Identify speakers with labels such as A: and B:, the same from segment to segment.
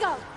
A: go!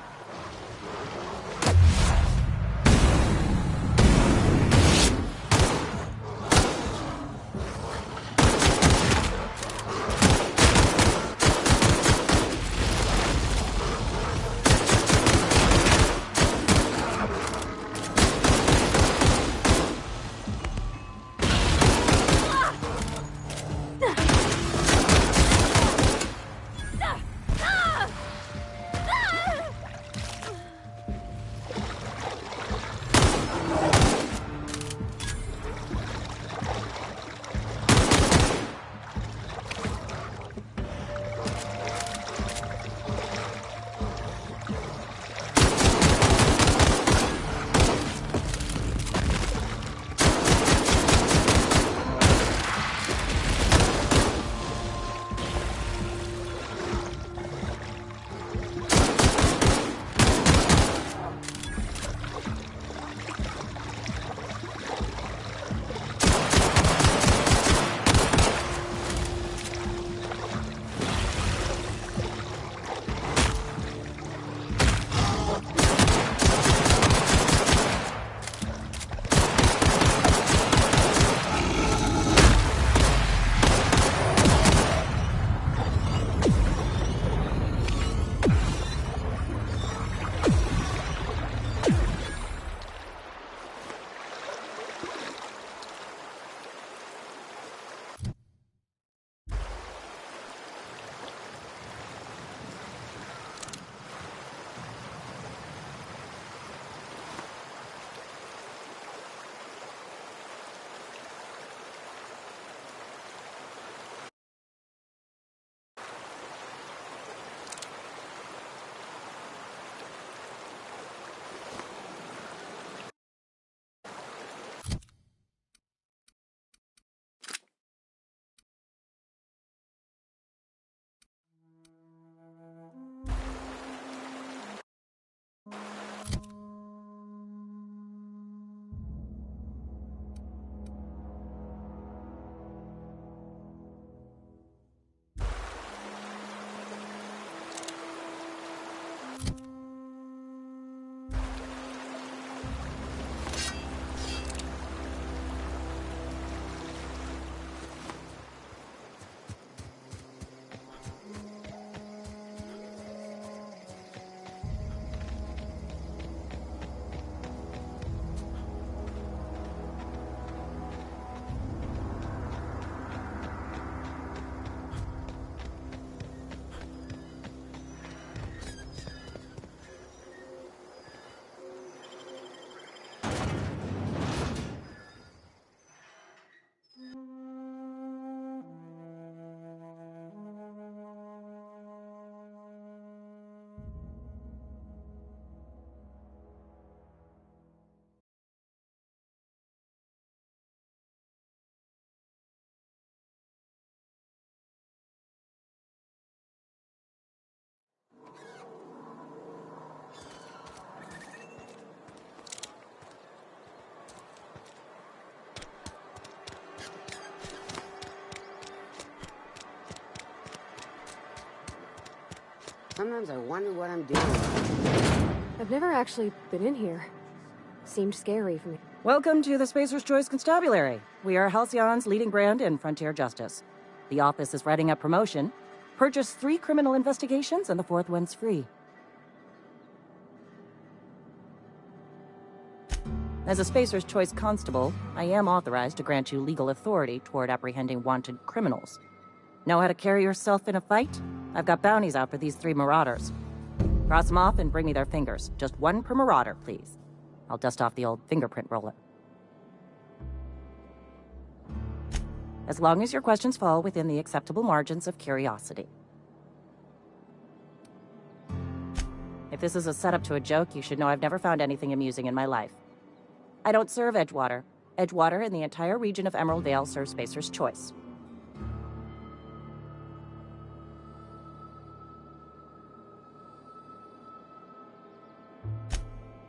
B: Sometimes I wonder what I'm doing.
A: I've never actually been in here. Seemed scary for me.
C: Welcome to the Spacer's Choice Constabulary. We are Halcyon's leading brand in frontier justice. The office is writing up promotion. Purchase 3 criminal investigations and the 4th one's free. As a Spacer's Choice constable, I am authorized to grant you legal authority toward apprehending wanted criminals. Know how to carry yourself in a fight? I've got bounties out for these 3 marauders. Cross them off and bring me their fingers. Just 1 per marauder, please. I'll dust off the old fingerprint roller. As long as your questions fall within the acceptable margins of curiosity. If this is a setup to a joke, you should know I've never found anything amusing in my life. I don't serve Edgewater. Edgewater and the entire region of Emerald Vale serve Spacer's Choice.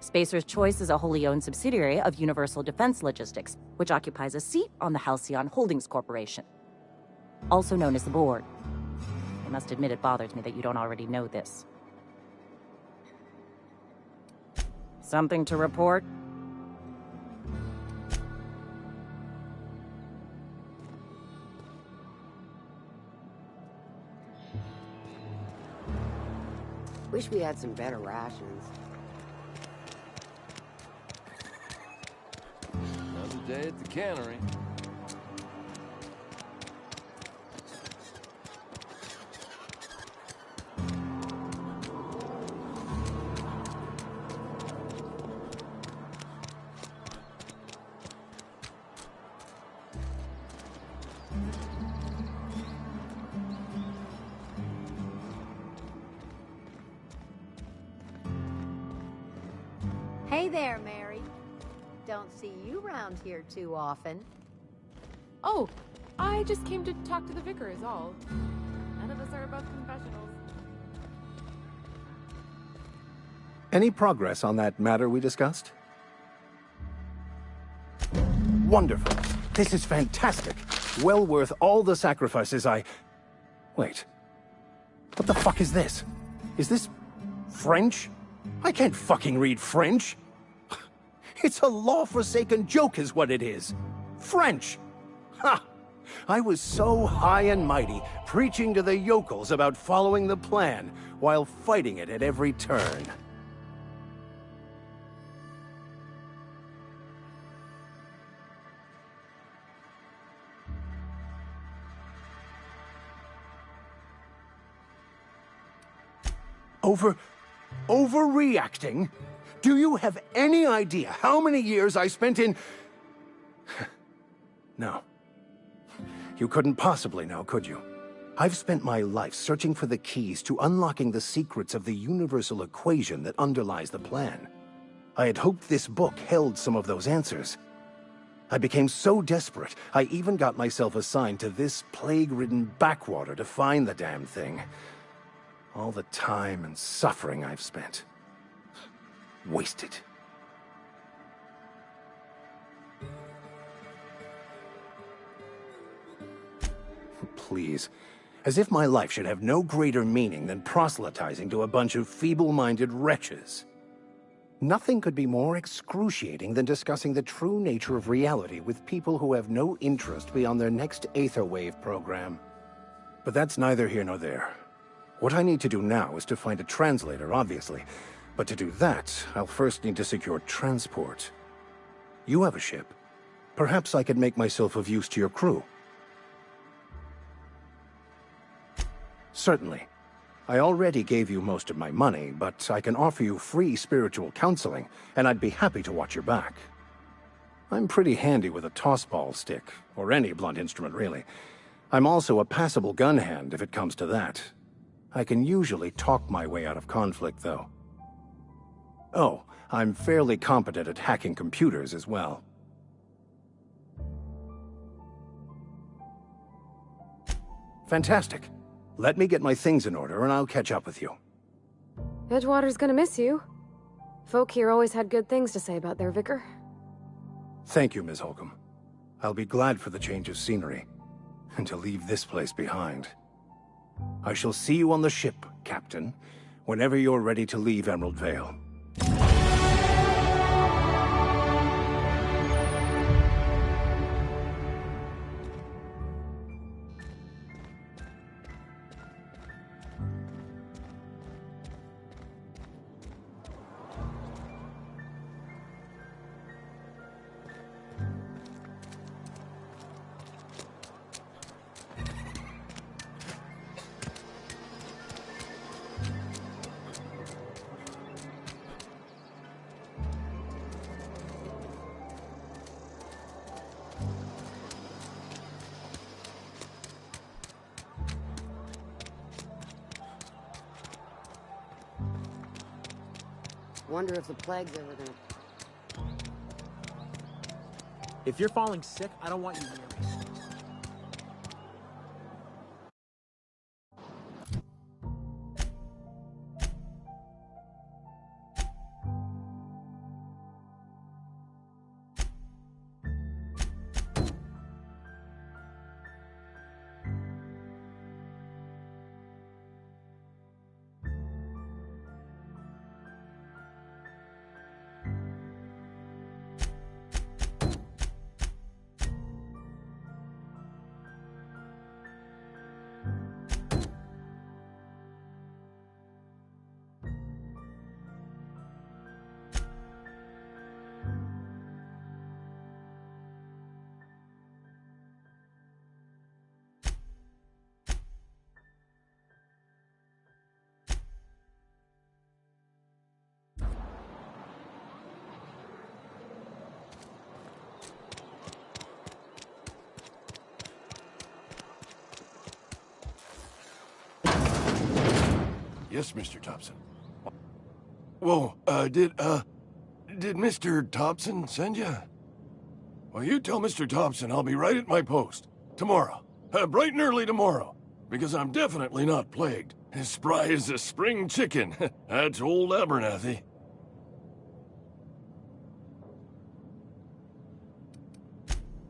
C: Spacer's Choice is a wholly owned subsidiary of Universal Defense Logistics, which occupies a seat on the Halcyon Holdings Corporation, also known as the Board. I must admit it bothers me that you don't already know this. Something to report?
B: Wish we had some better rations.
D: Another day at the cannery.
E: Hey there, Mary. Don't see you around here too often.
F: Oh, I just came to talk to the vicar is all. None of us are above confessionals.
G: Any progress on that matter we discussed? Wonderful. This is fantastic. Well worth all the sacrifices I... Wait. What the fuck is this? Is this... French? I can't fucking read French. It's a law-forsaken joke is what it is. French! Ha! I was so high and mighty, preaching to the yokels about following the plan, while fighting it at every turn. Overreacting? Do you have any idea how many years I spent in... No. You couldn't possibly know, could you? I've spent my life searching for the keys to unlocking the secrets of the universal equation that underlies the plan. I had hoped this book held some of those answers. I became so desperate, I even got myself assigned to this plague-ridden backwater to find the damn thing. All the time and suffering I've spent. Wasted. Please. As if my life should have no greater meaning than proselytizing to a bunch of feeble-minded wretches. Nothing could be more excruciating than discussing the true nature of reality with people who have no interest beyond their next Aetherwave program. But that's neither here nor there. What I need to do now is to find a translator, obviously. But to do that, I'll first need to secure transport. You have a ship. Perhaps I could make myself of use to your crew. Certainly. I already gave you most of my money, but I can offer you free spiritual counseling, and I'd be happy to watch your back. I'm pretty handy with a tossball stick, or any blunt instrument, really. I'm also a passable gun hand, if it comes to that. I can usually talk my way out of conflict, though. Oh, I'm fairly competent at hacking computers as well. Fantastic. Let me get my things in order and I'll catch up with you.
A: Edgewater's gonna miss you. Folk here always had good things to say about their vicar.
G: Thank you, Ms. Holcomb. I'll be glad for the change of scenery, and to leave this place behind. I shall see you on the ship, Captain, whenever you're ready to leave Emerald Vale.
B: Wonder if the plague's ever gonna...
H: If you're falling sick, I don't want you near me.
D: Yes, Mr. Thompson. Whoa, did Mr. Thompson send you? Well, you tell Mr. Thompson I'll be right at my post. Tomorrow. Bright and early tomorrow. Because I'm definitely not plagued. As spry as a spring chicken. That's old Abernathy.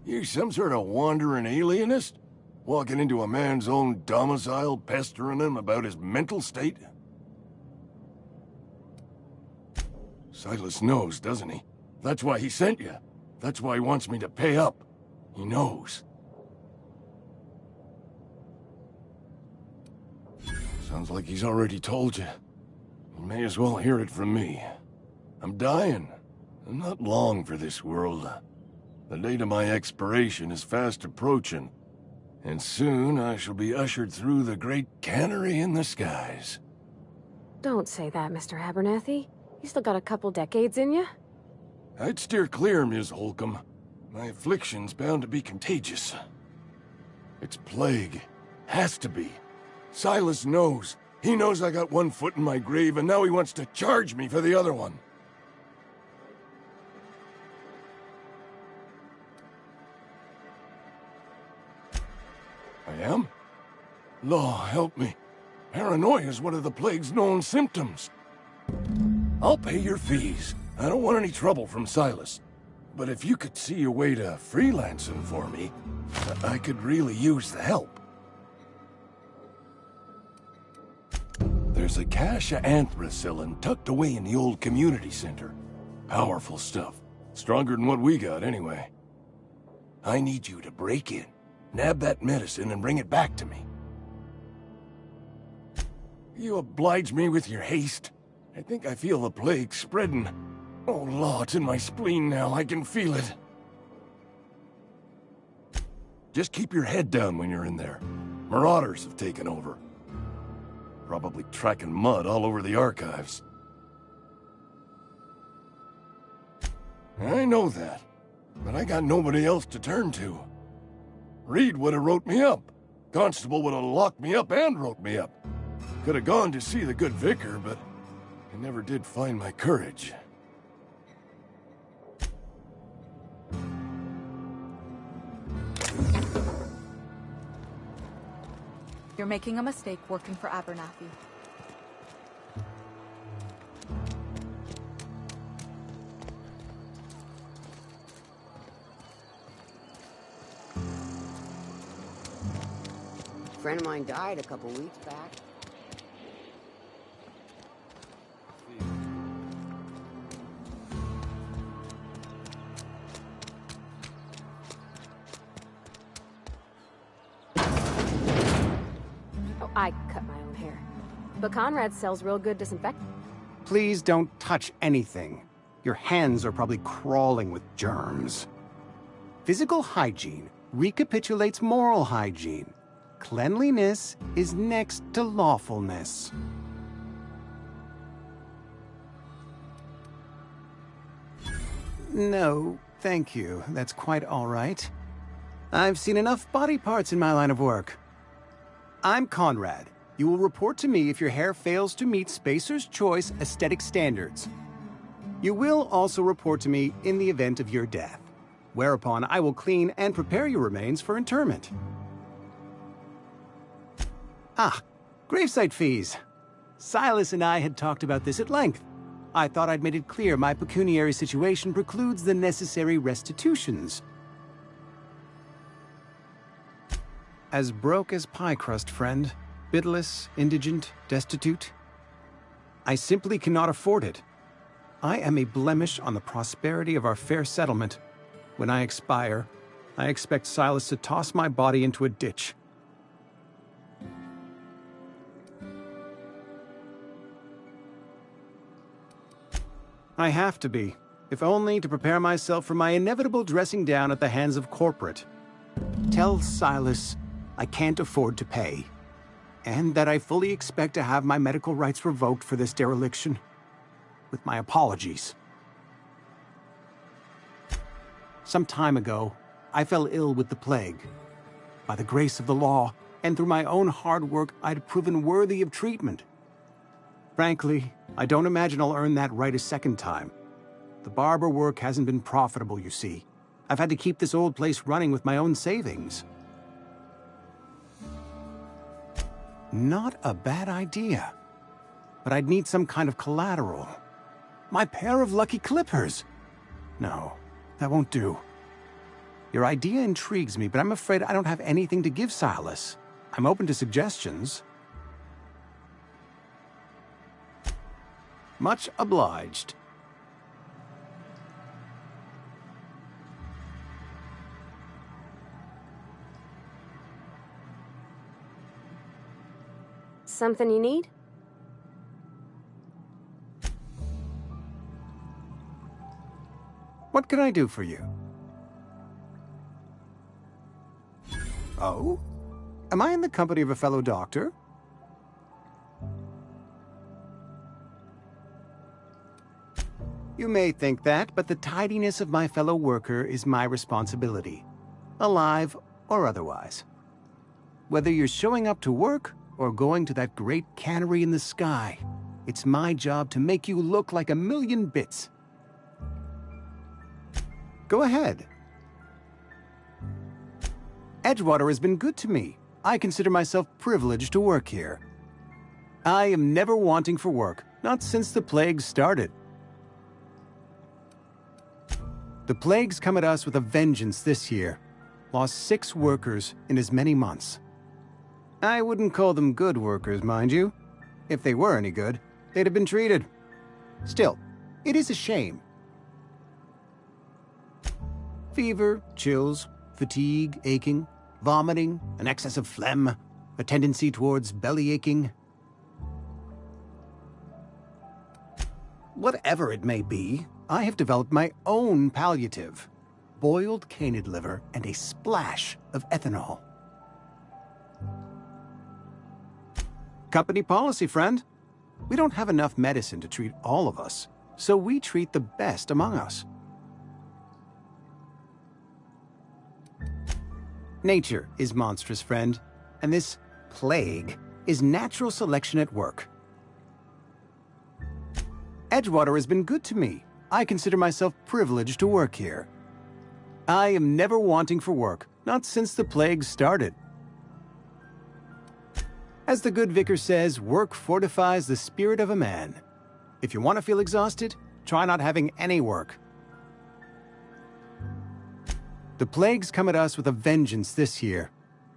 D: You some sort of wandering alienist? Walking into a man's own domicile, pestering him about his mental state? Silas knows, doesn't he? That's why he sent you. That's why he wants me to pay up. He knows. Sounds like he's already told you. You may as well hear it from me. I'm dying. I'm not long for this world. The date of my expiration is fast approaching. And soon I shall be ushered through the great cannery in the skies.
A: Don't say that, Mr. Abernathy. You still got a couple decades in you.
D: I'd steer clear, Ms. Holcomb. My affliction's bound to be contagious. It's plague. Has to be. Silas knows. He knows I got one foot in my grave, and now he wants to charge me for the other one. I am? Law, help me. Paranoia is one of the plague's known symptoms. I'll pay your fees. I don't want any trouble from Silas. But if you could see a way to freelancing for me, I could really use the help. There's a cache of anthracillin tucked away in the old community center. Powerful stuff. Stronger than what we got, anyway. I need you to break in, nab that medicine, and bring it back to me. You oblige me with your haste. I think I feel the plague spreading. Oh, Law, it's in my spleen now. I can feel it. Just keep your head down when you're in there. Marauders have taken over. Probably tracking mud all over the archives. I know that, but I got nobody else to turn to. Reed would have wrote me up. Constable would have locked me up and wrote me up. Could have gone to see the good vicar, but I never did find my courage.
I: You're making a mistake working for Abernathy.
B: A friend of mine died a couple weeks back.
A: I cut my own hair. But Conrad sells real good disinfectant.
G: Please don't touch anything. Your hands are probably crawling with germs. Physical hygiene recapitulates moral hygiene. Cleanliness is next to lawfulness. No, thank you. That's quite all right. I've seen enough body parts in my line of work. I'm Conrad. You will report to me if your hair fails to meet Spacer's Choice aesthetic standards. You will also report to me in the event of your death, whereupon I will clean and prepare your remains for interment. Ah, gravesite fees. Silas and I had talked about this at length. I thought I'd made it clear my pecuniary situation precludes the necessary restitutions. As broke as pie crust, friend. Bidless, indigent, destitute. I simply cannot afford it. I am a blemish on the prosperity of our fair settlement. When I expire, I expect Silas to toss my body into a ditch. I have to be, if only to prepare myself for my inevitable dressing down at the hands of corporate. Tell Silas I can't afford to pay, and that I fully expect to have my medical rights revoked for this dereliction. With my apologies. Some time ago, I fell ill with the plague. By the grace of the law, and through my own hard work, I'd proven worthy of treatment.
J: Frankly, I don't imagine I'll earn that right a second time. The barber work hasn't been profitable, you see. I've had to keep this old place running with my own savings. Not a bad idea. But I'd need some kind of collateral. My pair of lucky clippers! No, that won't do. Your idea intrigues me, but I'm afraid I don't have anything to give Silas. I'm open to suggestions. Much obliged.
A: Something you need?
J: What can I do for you? Oh? Am I in the company of a fellow doctor? You may think that, but the tidiness of my fellow worker is my responsibility, alive or otherwise. Whether you're showing up to work or going to that great cannery in the sky, it's my job to make you look like a million bits. Go ahead. Edgewater has been good to me. I consider myself privileged to work here. I am never wanting for work, not since the plague started. The plague's come at us with a vengeance this year. Lost 6 workers in as many months. I wouldn't call them good workers, mind you. If they were any good, they'd have been treated. Still, it is a shame. Fever, chills, fatigue, aching, vomiting, an excess of phlegm, a tendency towards belly aching. Whatever it may be, I have developed my own palliative. Boiled canid liver and a splash of ethanol. Company policy, friend. We don't have enough medicine to treat all of us, so we treat the best among us. Nature is monstrous, friend, and this plague is natural selection at work. Edgewater has been good to me. I consider myself privileged to work here. I am never wanting for work, not since the plague started. As the good vicar says, work fortifies the spirit of a man. If you want to feel exhausted, try not having any work. The plague's come at us with a vengeance this year.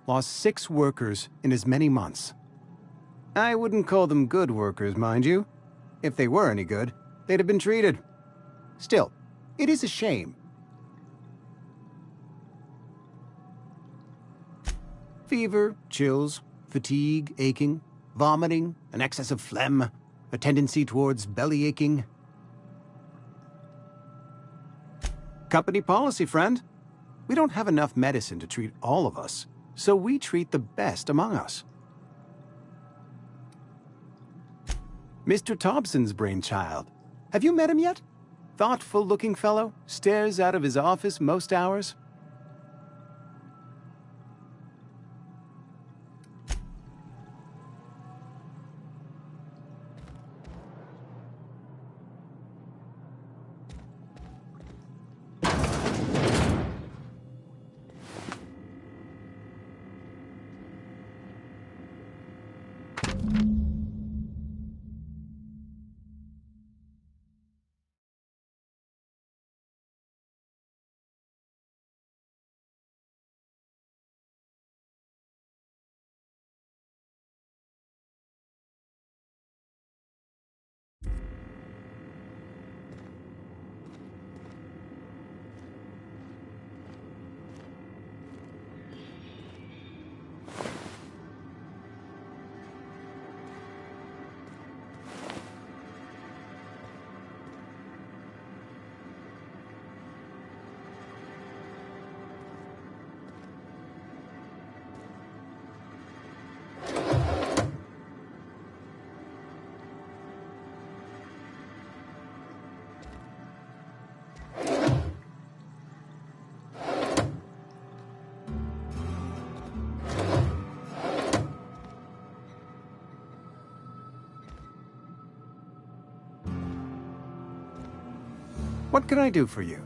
J: Lost 6 workers in as many months. I wouldn't call them good workers, mind you. If they were any good, they'd have been treated. Still, it is a shame. Fever, chills, fatigue, aching, vomiting, an excess of phlegm, a tendency towards belly aching. Company policy, friend. We don't have enough medicine to treat all of us, so we treat the best among us. Mr. Thompson's brainchild. Have you met him yet? Thoughtful-looking fellow, stares out of his office most hours. What can I do for you?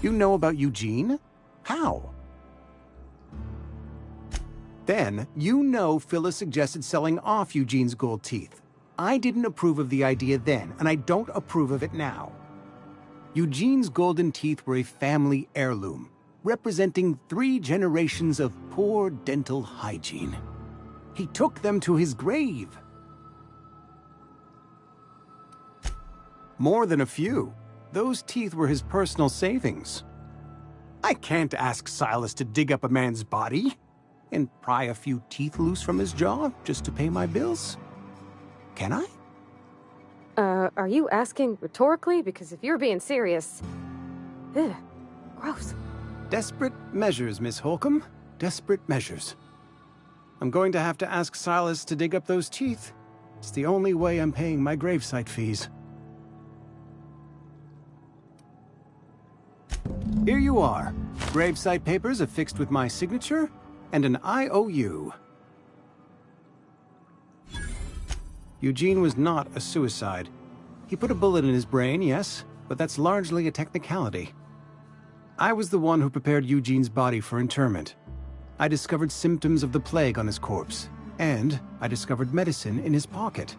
J: You know about Eugene? How? Then, you know Phyllis suggested selling off Eugene's gold teeth. I didn't approve of the idea then, and I don't approve of it now. Eugene's golden teeth were a family heirloom, representing 3 generations of poor dental hygiene. He took them to his grave. More than a few. Those teeth were his personal savings. I can't ask Silas to dig up a man's body and pry a few teeth loose from his jaw just to pay my bills. Can I?
A: Are you asking rhetorically? Because if you're being serious... Ugh, gross.
J: Desperate measures, Miss Holcomb. Desperate measures. I'm going to have to ask Silas to dig up those teeth. It's the only way I'm paying my gravesite fees. Here you are. Gravesite papers affixed with my signature and an IOU. Eugene was not a suicide. He put a bullet in his brain, yes, but that's largely a technicality. I was the one who prepared Eugene's body for interment. I discovered symptoms of the plague on his corpse, and I discovered medicine in his pocket.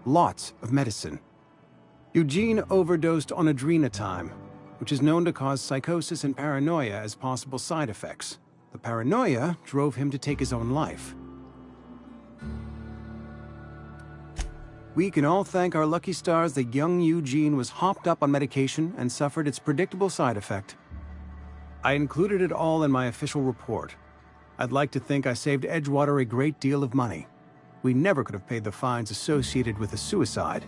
J: Lots of medicine. Eugene overdosed on adrenatime, which is known to cause psychosis and paranoia as possible side effects. The paranoia drove him to take his own life. We can all thank our lucky stars that young Eugene was hopped up on medication and suffered its predictable side effect. I included it all in my official report. I'd like to think I saved Edgewater a great deal of money. We never could have paid the fines associated with a suicide.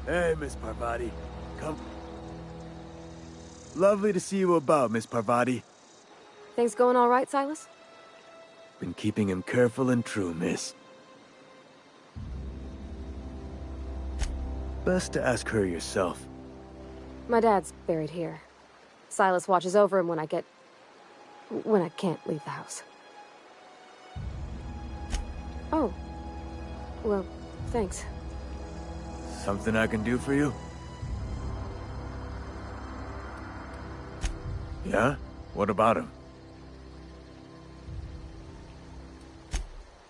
K: Hey, Miss Parvati. Come. Lovely to see you about, Miss Parvati.
A: Things going all right, Silas?
K: Been keeping him careful and true, miss. Best to ask her yourself.
A: My dad's buried here. Silas watches over him when I can't leave the house. Oh. Well, thanks.
K: Something I can do for you? Yeah? What about him?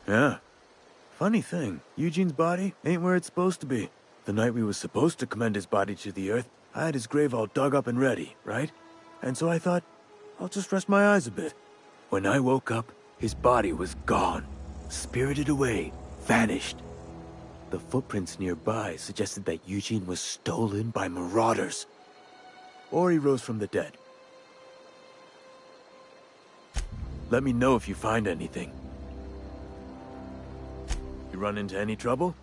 K: Yeah. Funny thing, Eugene's body ain't where it's supposed to be. The night we was supposed to commend his body to the earth, I had his grave all dug up and ready, right? And so I thought, I'll just rest my eyes a bit. When I woke up, his body was gone. Spirited away. Vanished. The footprints nearby suggested that Eugene was stolen by marauders. Or he rose from the dead. Let me know if you find anything. You run into any trouble?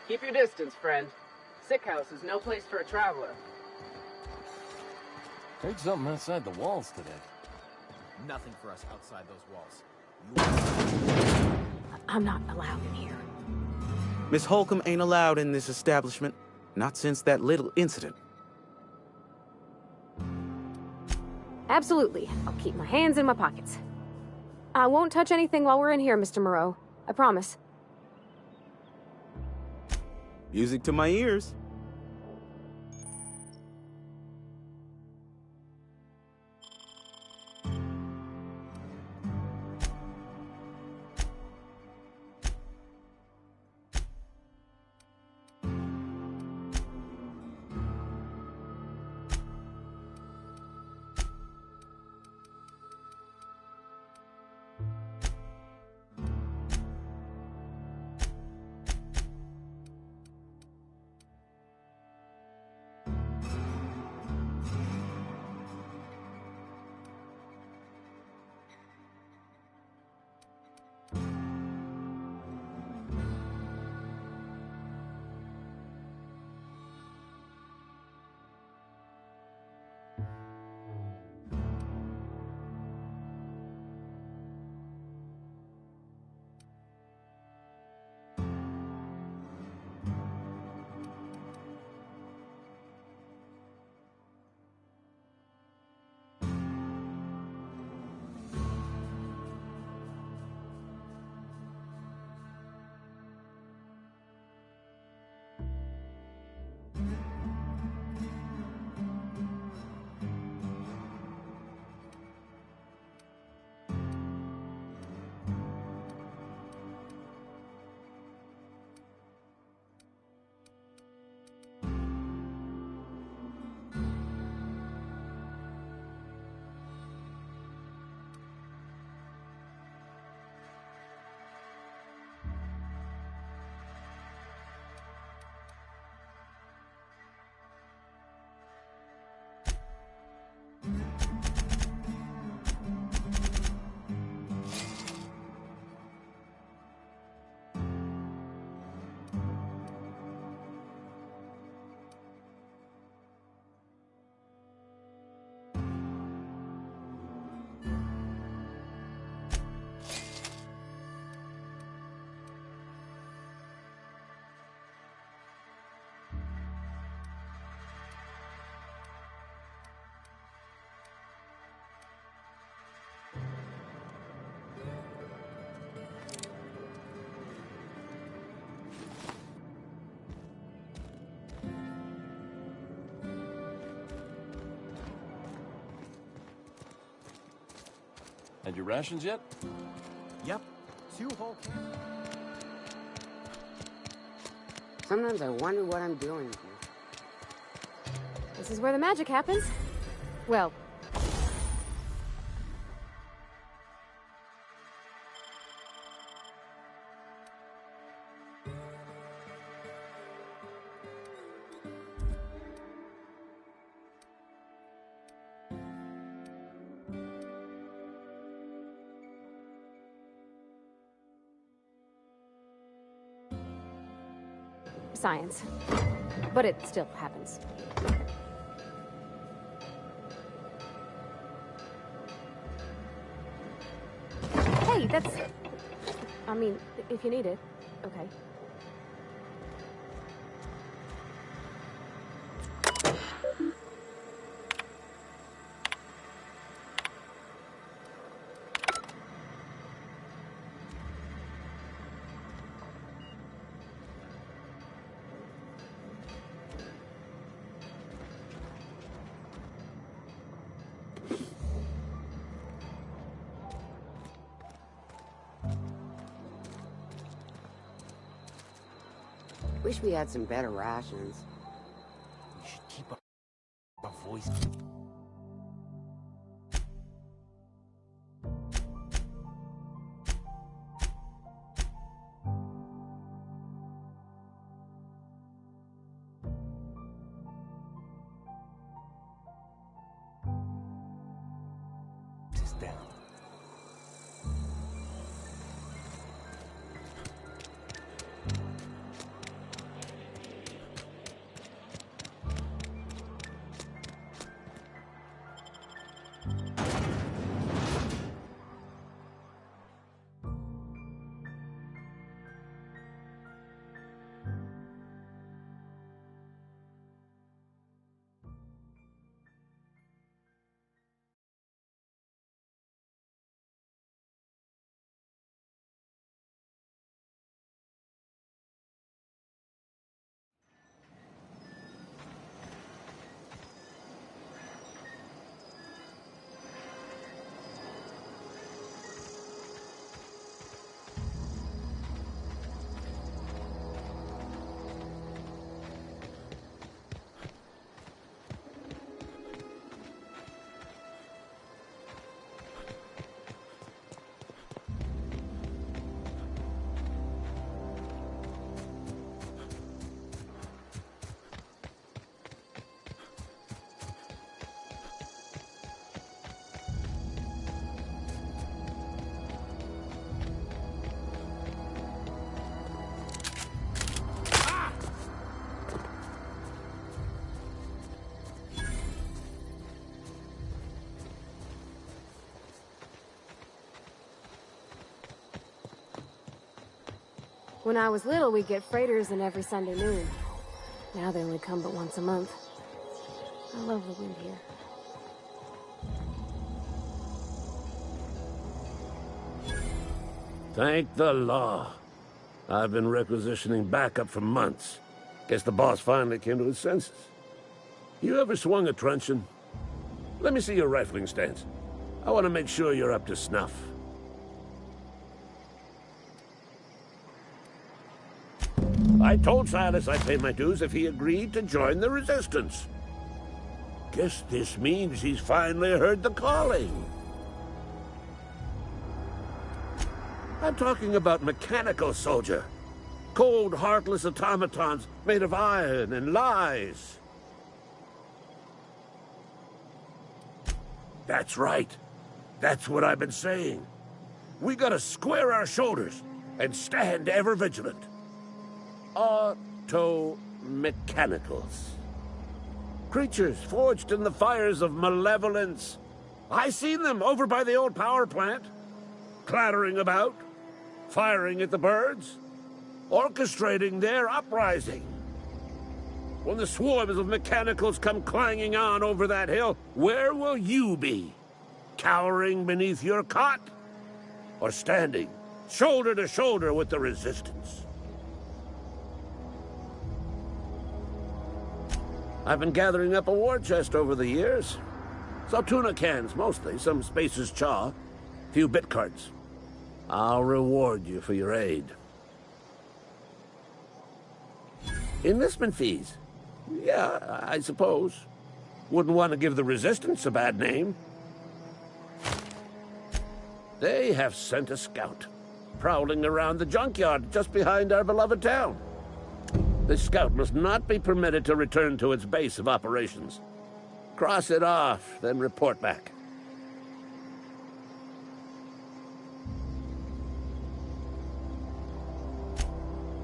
L: Keep your distance, friend. Sick house is no place for a traveler.
D: Heard something outside the walls today.
H: Nothing for us outside those walls.
A: I'm not allowed in here.
M: Miss Holcomb ain't allowed in this establishment. Not since that little incident.
A: Absolutely. I'll keep my hands in my pockets. I won't touch anything while we're in here, Mr. Moreau. I promise.
M: Music to my ears.
D: Had your rations yet?
H: Yep. 2 whole cans.
B: Sometimes I wonder what I'm doing here.
A: This is where the magic happens. Well, science. But it still happens. Hey, that's... I mean, if you need it, okay.
B: Wish we had some better rations.
H: We should keep our voice. Down.
A: When I was little, we'd get freighters in every Sunday noon. Now they only come but once a month. I love the wind here.
N: Thank the law. I've been requisitioning backup for months. Guess the boss finally came to his senses. You ever swung a truncheon? Let me see your rifling stance. I want to make sure you're up to snuff. I told Silas I'd pay my dues if he agreed to join the resistance. Guess this means he's finally heard the calling. I'm talking about mechanical soldier. Cold, heartless automatons made of iron and lies. That's right. That's what I've been saying. We gotta square our shoulders and stand ever vigilant. Auto-mechanicals. Creatures forged in the fires of malevolence. I seen them over by the old power plant, clattering about, firing at the birds, orchestrating their uprising. When the swarms of mechanicals come clanging on over that hill, where will you be? Cowering beneath your cot? Or standing, shoulder to shoulder with the resistance? I've been gathering up a war chest over the years. Saltuna cans, mostly, some Spacer's chaw, few bit cards. I'll reward you for your aid. Enlistment fees? Yeah, I suppose. Wouldn't want to give the Resistance a bad name. They have sent a scout, prowling around the junkyard just behind our beloved town. This scout must not be permitted to return to its base of operations. Cross it off, then report back.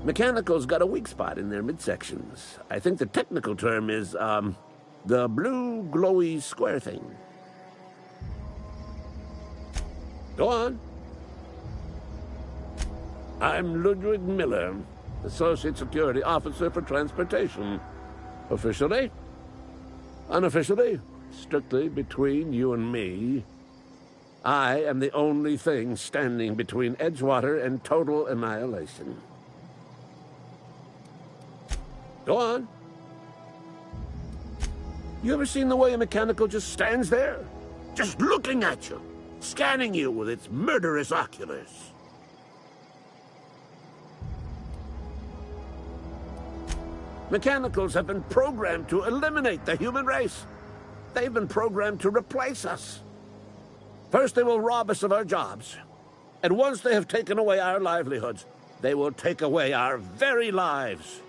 N: Mechanicals got a weak spot in their midsections. I think the technical term is, the blue glowy square thing. Go on. I'm Ludwig Miller, Associate Security Officer for Transportation. Officially? Unofficially? Strictly between you and me. I am the only thing standing between Edgewater and total annihilation. Go on. You ever seen the way a mechanical just stands there? Just looking at you, scanning you with its murderous oculars. Mechanicals have been programmed to eliminate the human race. They've been programmed to replace us. First, they will rob us of our jobs. And once they have taken away our livelihoods, they will take away our very lives.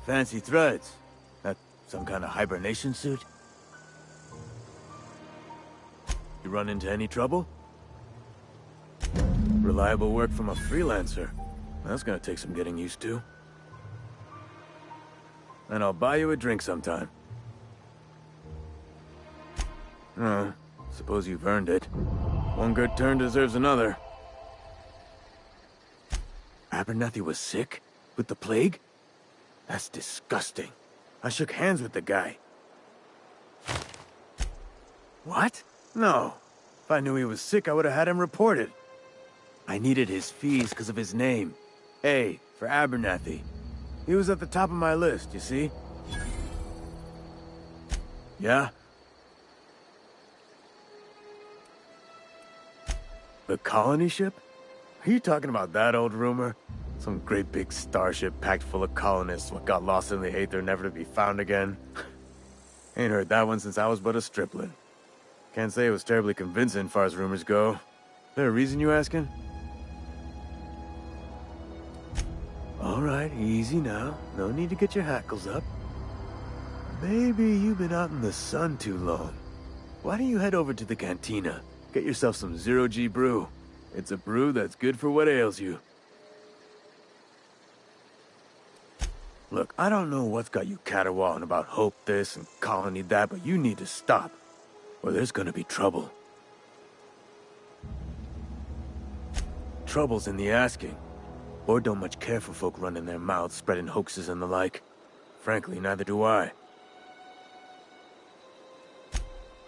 K: Fancy threads. That some kind of hibernation suit? You run into any trouble? Reliable work from a freelancer. That's gonna take some getting used to. And I'll buy you a drink sometime. Suppose you've earned it. One good turn deserves another. Abernathy was sick? With the plague? That's disgusting. I shook hands with the guy. What? No. If I knew he was sick, I would have had him reported. I needed his fees because of his name. A, for Abernathy. He was at the top of my list, you see? Yeah? The colony ship? Are you talking about that old rumor? Some great big starship packed full of colonists what got lost in the aether never to be found again? Ain't heard that one since I was but a stripling. Can't say it was terribly convincing far as rumors go. There a reason you asking? Alright, easy now. No need to get your hackles up. Maybe you've been out in the sun too long. Why don't you head over to the cantina? Get yourself some zero-G brew. It's a brew that's good for what ails you. Look, I don't know what's got you caterwauling about hope this and colony that, but you need to stop, or there's gonna be trouble. Trouble's in the asking. Or don't much care for folk running their mouths, spreading hoaxes and the like. Frankly, neither do I.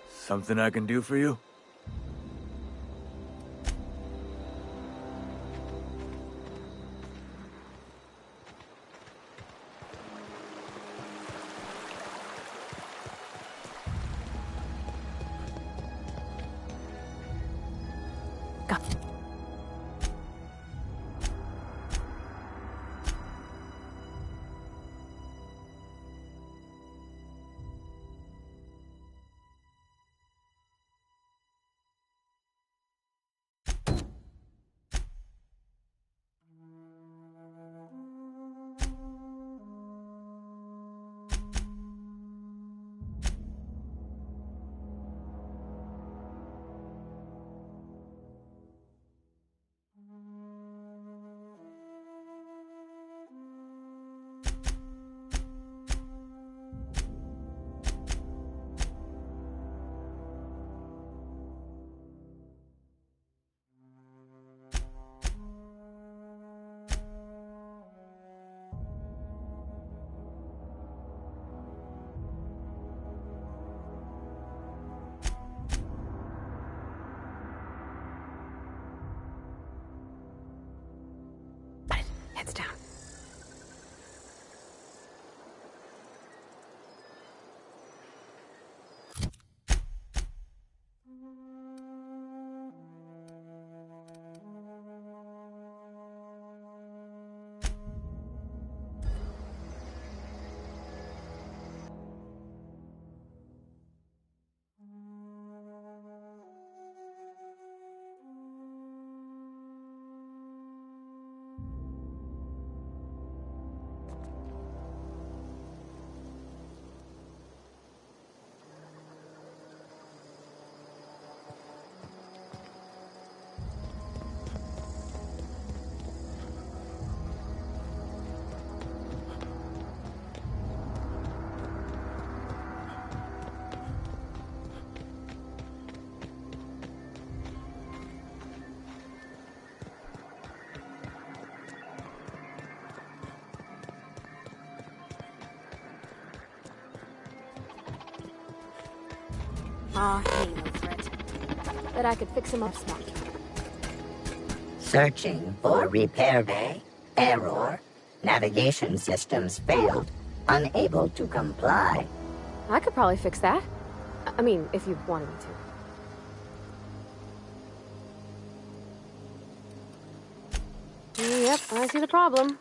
K: Something I can do for you?
A: Heads down.
O: Hey, no threat. Bet I could fix him up smart.
P: Searching for repair bay. Error. Navigation systems failed. Unable to comply.
A: I could probably fix that. I mean, if you wanted me to. Yep, I see the problem.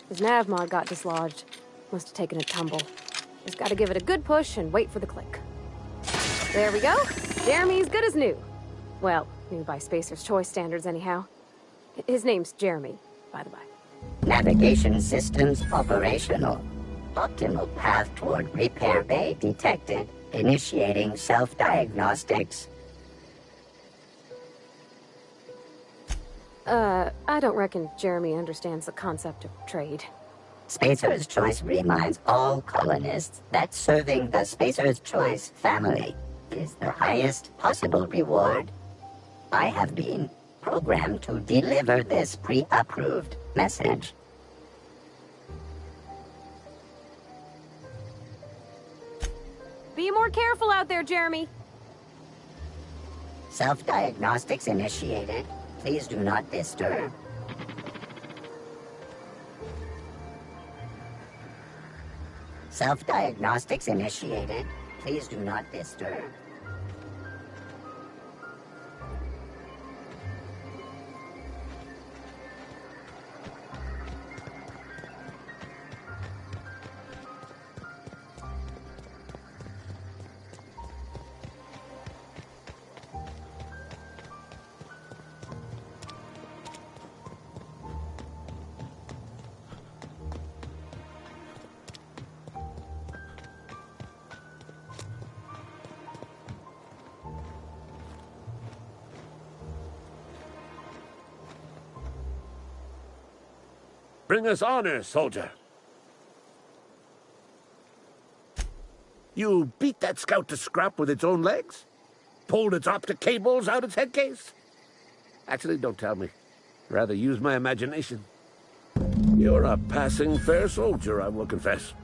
A: His nav mod got dislodged. Must have taken a tumble. Just gotta give it a good push and wait for the click. There we go. Jeremy's good as new. Well, new by Spacer's Choice standards anyhow. His name's Jeremy, by the by.
P: Navigation systems operational. Optimal path toward repair bay detected. Initiating self-diagnostics.
A: I don't reckon Jeremy understands the concept of trade.
P: Spacer's Choice reminds all colonists that serving the Spacer's Choice family is the highest possible reward. I have been programmed to deliver this pre-approved message.
A: Be more careful out there, Jeremy.
P: Self-diagnostics initiated. Please do not disturb. Self-diagnostics initiated. Please do not disturb.
N: Bring us honor, soldier. You beat that scout to scrap with its own legs? Pulled its optic cables out its headcase? Actually, don't tell me. Rather use my imagination. You're a passing fair soldier, I will confess.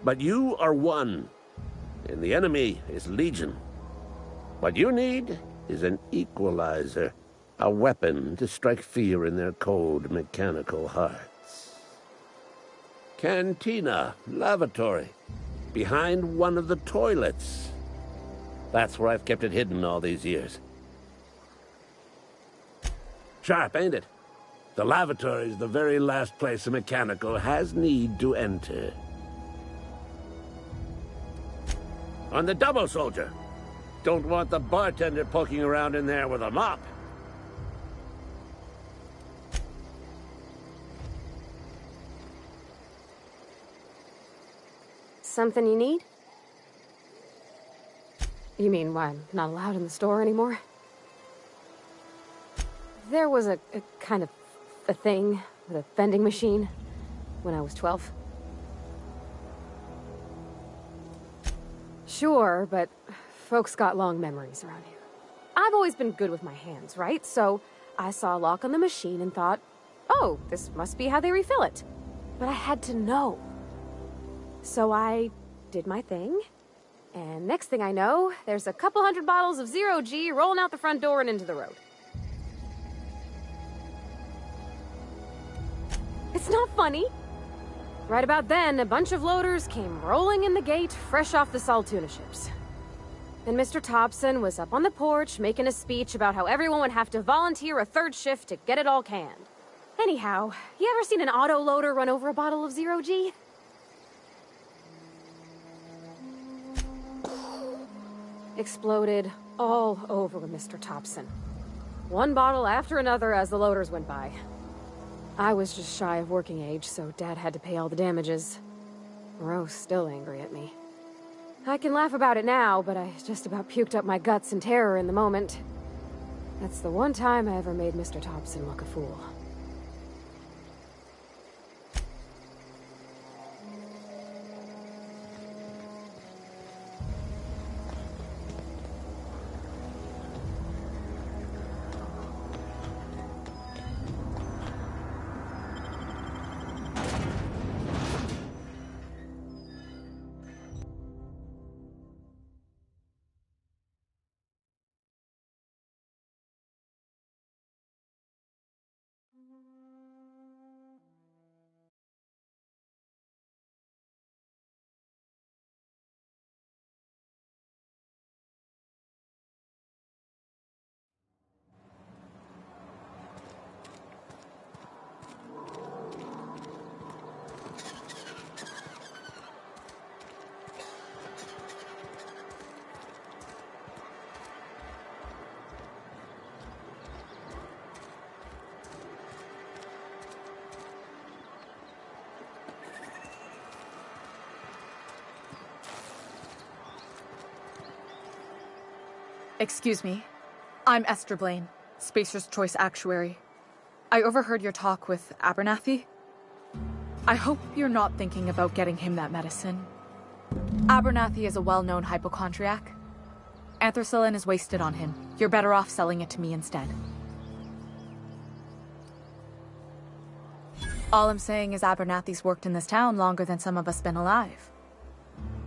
N: But you are one, and the enemy is legion. What you need is an equalizer, a weapon to strike fear in their cold, mechanical hearts. Cantina, lavatory, behind one of the toilets. That's where I've kept it hidden all these years. Sharp, ain't it? The lavatory is the very last place a mechanical has need to enter. On the double, soldier. Don't want the bartender poking around in there with a mop.
A: Something you need? You mean why I'm not allowed in the store anymore? There was a kind of a thing with a vending machine when I was 12. Sure, but folks got long memories around here. I've always been good with my hands, right? So I saw a lock on the machine and thought, oh, this must be how they refill it. But I had to know. So I did my thing, and next thing I know, there's a couple hundred bottles of 0G rolling out the front door and into the road. It's not funny. Right about then, a bunch of loaders came rolling in the gate, fresh off the Saltuna ships. And Mr. Thompson was up on the porch making a speech about how everyone would have to volunteer a third shift to get it all canned. Anyhow, you ever seen an auto loader run over a bottle of 0G? Exploded all over Mr. Thompson. One bottle after another as the loaders went by. I was just shy of working age, so Dad had to pay all the damages. Rose still angry at me. I can laugh about it now, but I just about puked up my guts in terror in the moment. That's the one time I ever made Mr. Thompson look a fool.
I: Excuse me. I'm Esther Blaine, Spacer's Choice Actuary. I overheard your talk with Abernathy. I hope you're not thinking about getting him that medicine. Abernathy is a well-known hypochondriac. Anthracillin is wasted on him. You're better off selling it to me instead. All I'm saying is Abernathy's worked in this town longer than some of us been alive.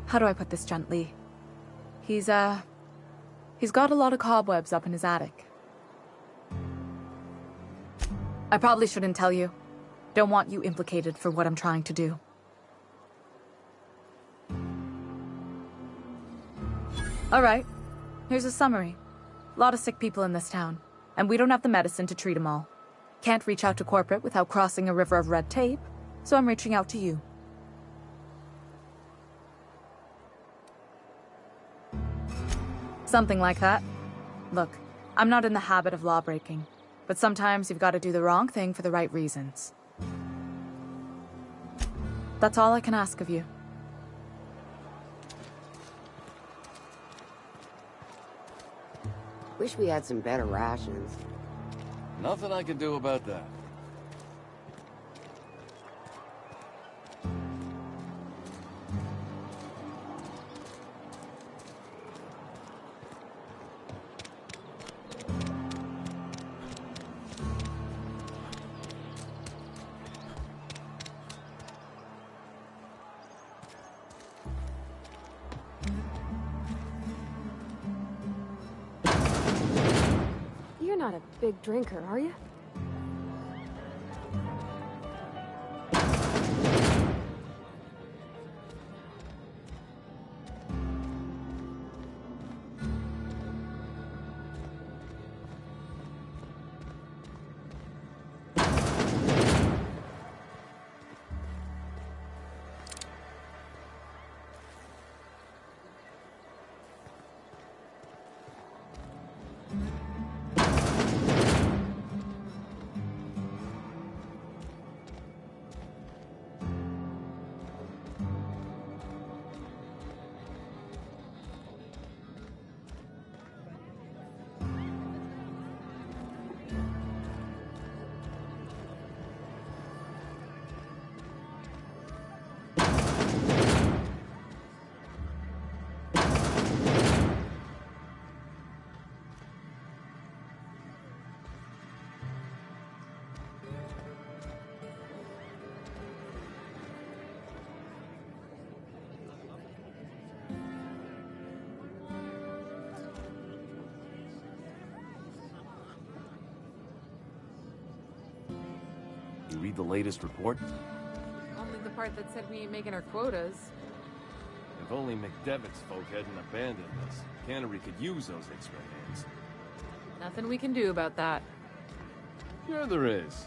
I: How do I put this gently? He's got a lot of cobwebs up in his attic. I probably shouldn't tell you. Don't want you implicated for what I'm trying to do. Alright, here's a summary. A lot of sick people in this town, and we don't have the medicine to treat them all. Can't reach out to corporate without crossing a river of red tape, so I'm reaching out to you. Something like that. Look, I'm not in the habit of law breaking, but sometimes you've got to do the wrong thing for the right reasons. That's all I can ask of you.
B: Wish we had some better rations.
Q: Nothing I can do about that.
A: You're not a big drinker, are you?
Q: You read the latest report?
F: Only the part that said we ain't making our quotas.
Q: If only McDevitt's folk hadn't abandoned us. Cannery could use those X-ray hands.
F: Nothing we can do about that.
Q: Sure there is.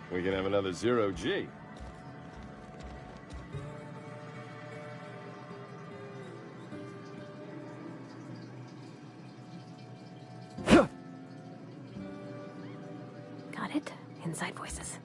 Q: We can have another zero-G.
A: Got it? Inside voices.